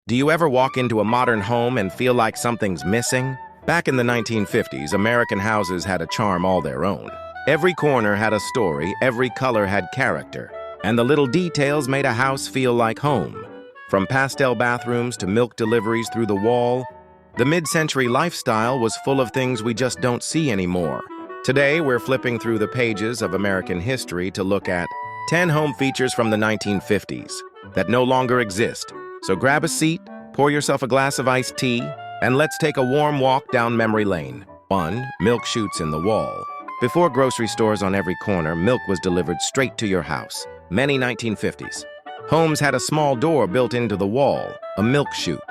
Do you ever walk into a modern home and feel like something's missing? Back in the 1950s, American houses had a charm all their own. Every corner had a story, every color had character, and the little details made a house feel like home. From pastel bathrooms to milk deliveries through the wall, the mid-century lifestyle was full of things we just don't see anymore. Today, we're flipping through the pages of American history to look at 10 home features from the 1950s that no longer exist. So grab a seat, pour yourself a glass of iced tea, and let's take a warm walk down memory lane. 1. Milk chutes in the wall. Before grocery stores on every corner, milk was delivered straight to your house. Many 1950s. Homes had a small door built into the wall, a milk chute.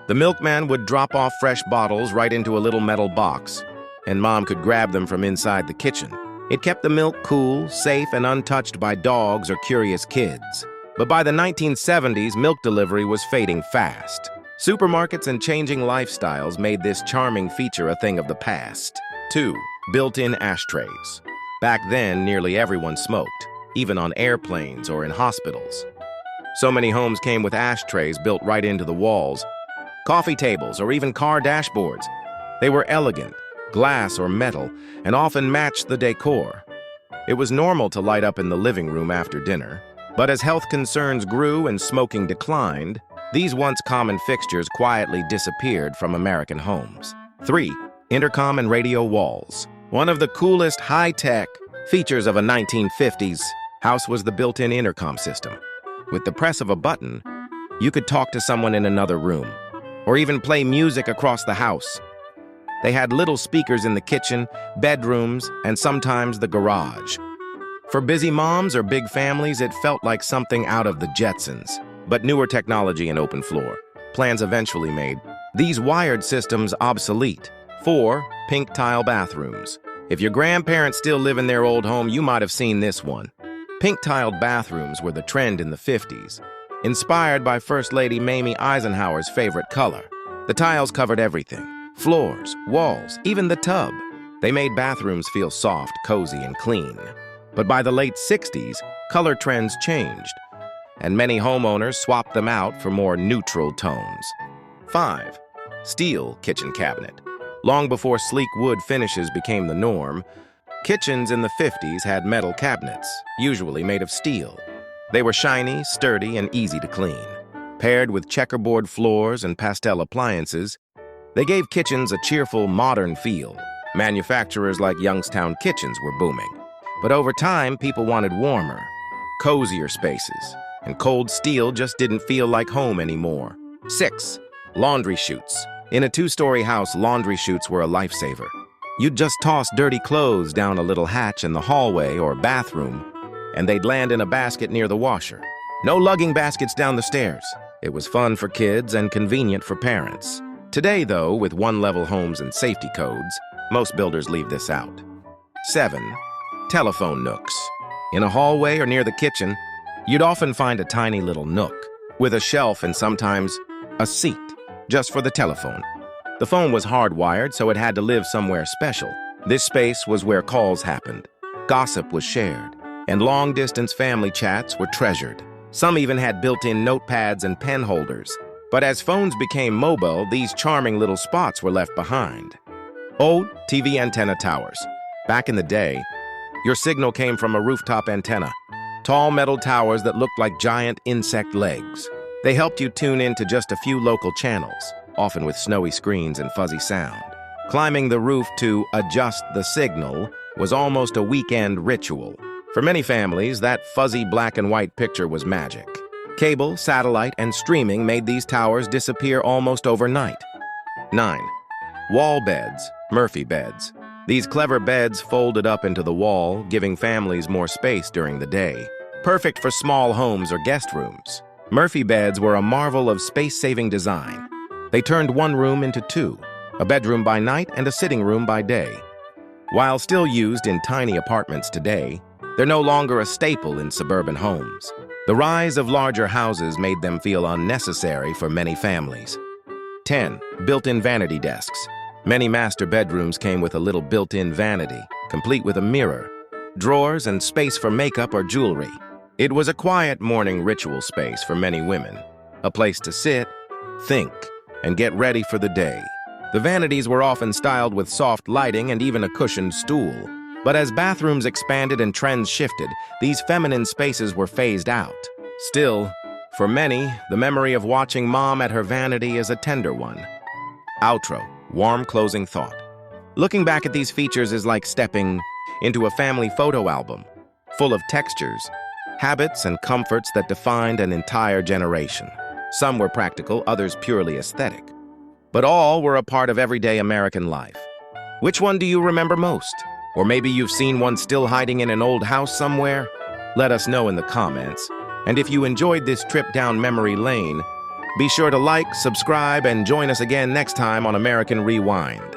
The milkman would drop off fresh bottles right into a little metal box, and Mom could grab them from inside the kitchen. It kept the milk cool, safe, and untouched by dogs or curious kids. But by the 1970s, milk delivery was fading fast. Supermarkets and changing lifestyles made this charming feature a thing of the past. 2. Built-in ashtrays. Back then, nearly everyone smoked, even on airplanes or in hospitals. So many homes came with ashtrays built right into the walls, coffee tables, or even car dashboards. They were elegant, glass or metal, and often matched the decor. It was normal to light up in the living room after dinner. But as health concerns grew and smoking declined, these once common fixtures quietly disappeared from American homes. 3. Intercom and radio walls. One of the coolest high-tech features of a 1950s house was the built-in intercom system. With the press of a button, you could talk to someone in another room, or even play music across the house. They had little speakers in the kitchen, bedrooms, and sometimes the garage. For busy moms or big families, it felt like something out of the Jetsons. But newer technology and open floor plans eventually made these wired systems obsolete. 4. Pink tile bathrooms. If your grandparents still live in their old home, you might have seen this one. Pink tiled bathrooms were the trend in the 50s, inspired by First Lady Mamie Eisenhower's favorite color. The tiles covered everything: floors, walls, even the tub. They made bathrooms feel soft, cozy, and clean. But by the late 60s, color trends changed, and many homeowners swapped them out for more neutral tones. 5. Steel kitchen cabinet. Long before sleek wood finishes became the norm, kitchens in the 50s had metal cabinets, usually made of steel. They were shiny, sturdy, and easy to clean. Paired with checkerboard floors and pastel appliances, they gave kitchens a cheerful, modern feel. Manufacturers like Youngstown Kitchens were booming. But over time, people wanted warmer, cozier spaces, and cold steel just didn't feel like home anymore. 6. Laundry chutes. In a 2-story house, laundry chutes were a lifesaver. You'd just toss dirty clothes down a little hatch in the hallway or bathroom, and they'd land in a basket near the washer. No lugging baskets down the stairs. It was fun for kids and convenient for parents. Today, though, with one-level homes and safety codes, most builders leave this out. 7. Telephone nooks. In a hallway or near the kitchen, you'd often find a tiny little nook with a shelf and sometimes a seat just for the telephone. The phone was hardwired, so it had to live somewhere special. This space was where calls happened, gossip was shared, and long-distance family chats were treasured. Some even had built-in notepads and pen holders. But as phones became mobile, these charming little spots were left behind. Old TV antenna towers. Back in the day, your signal came from a rooftop antenna, tall metal towers that looked like giant insect legs. They helped you tune into just a few local channels, often with snowy screens and fuzzy sound. Climbing the roof to adjust the signal was almost a weekend ritual. For many families, that fuzzy black and white picture was magic. Cable, satellite, and streaming made these towers disappear almost overnight. 9. Wall beds, Murphy beds. These clever beds folded up into the wall, giving families more space during the day. Perfect for small homes or guest rooms. Murphy beds were a marvel of space-saving design. They turned one room into 2, a bedroom by night and a sitting room by day. While still used in tiny apartments today, they're no longer a staple in suburban homes. The rise of larger houses made them feel unnecessary for many families. 10. Built-in vanity desks. Many master bedrooms came with a little built-in vanity, complete with a mirror, drawers, and space for makeup or jewelry. It was a quiet morning ritual space for many women, a place to sit, think, and get ready for the day. The vanities were often styled with soft lighting and even a cushioned stool. But as bathrooms expanded and trends shifted, these feminine spaces were phased out. Still, for many, the memory of watching Mom at her vanity is a tender one. Outro, warm closing thought. Looking back at these features is like stepping into a family photo album, full of textures, habits, and comforts that defined an entire generation. Some were practical, others purely aesthetic. But all were a part of everyday American life. Which one do you remember most? Or maybe you've seen one still hiding in an old house somewhere? Let us know in the comments. And if you enjoyed this trip down memory lane, be sure to like, subscribe, and join us again next time on American Rewind.